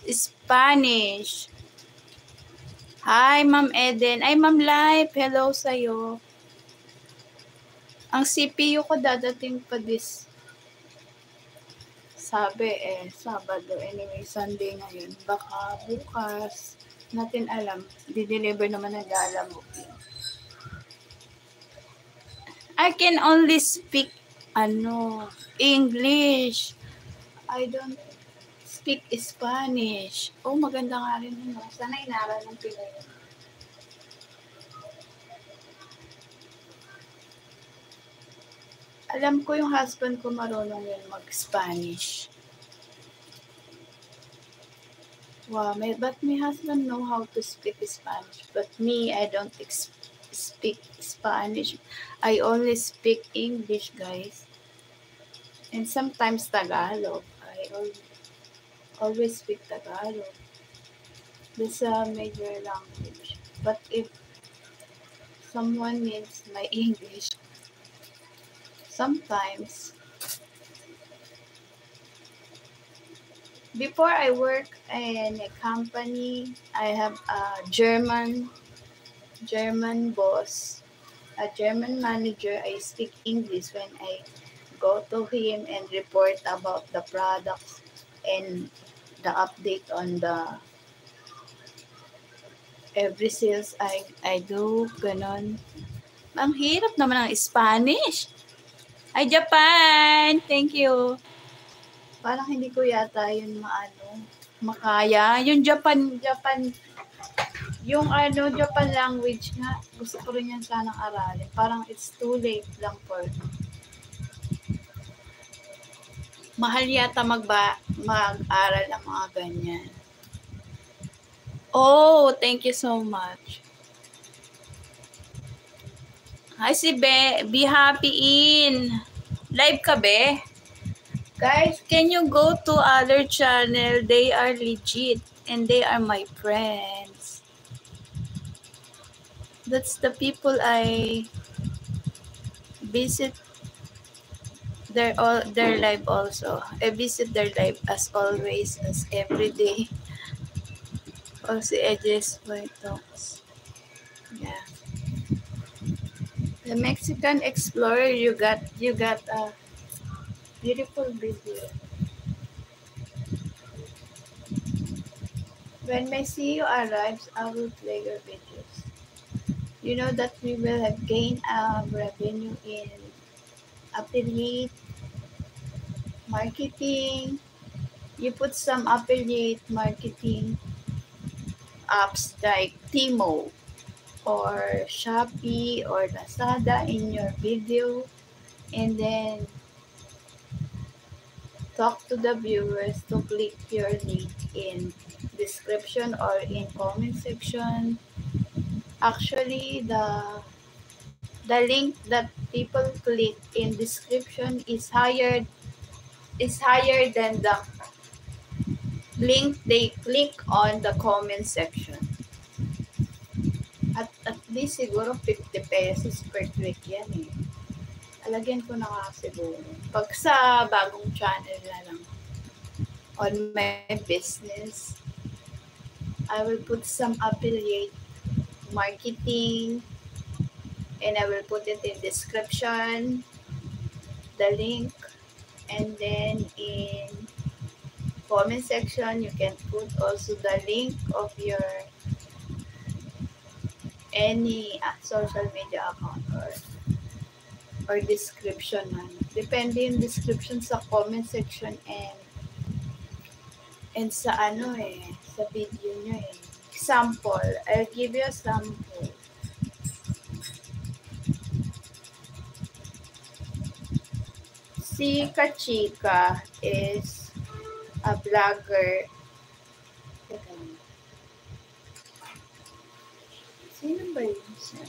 Spanish. Hi, Ma'am Eden. Ay, Ma'am Life. Hello sa'yo. Ang CPU ko dadating pa this. Sabi Sabado. Anyway, Sunday ngayon. Baka bukas. Natin alam. Di-deliver naman ng Gala Booking. I can only speak English. I don't speak Spanish. Oh, maganda nga rin yun. Sana inaral ng Pinoy. Alam ko yung husband ko marunong yun mag-Spanish. Wow, but my husband know how to speak Spanish. But me, I don't speak Spanish. I only speak English, guys. And sometimes Tagalog. I always speak Tagalog. This is a major language. But if someone needs my English, sometimes. Before I work in a company, I have a German boss, a German manager. I speak English when I go to him and report about the products and the update on the every sales I do, ganon. Ang hirap naman ng Spanish. Ay, Japan! Thank you. Parang hindi ko yata yun makaya. Yung Japan, yung Japan language nga, gusto ko rin yan sanang aralin. Parang it's too late lang for mahal yata mag-aral ng mga ganyan. Oh, thank you so much. Hi, si Be Happy in. Live ka, Be? Guys, can you go to other channel? They are legit and they are my friends. That's the people I visit their live also. I visit their live as always, as every day. Oh, si Edges Boy Talks. Yeah. The Mexican Explorer, you got a beautiful video. When my CEO arrives, I will play your videos. You know that we will have gained revenue in affiliate marketing. You put some affiliate marketing apps like Timo or Shopee or Lazada in your video, and then talk to the viewers to click your link in description or in comment section. Actually, the link that people click in description is higher than the link they click on the comment section. At least siguro 50 pesos per click yan eh. Alagyan ko na nga siguro. Pag sa bagong channel na lang on my business, I will put some affiliate marketing and I will put it in description, the link, and then in comment section you can put also the link of your any social media account or description man. Depende yung description sa comment section and sa sa video nyo eh. Example, I'll give you a sample. Si Kachika is a vlogger. Sino ba yun siya?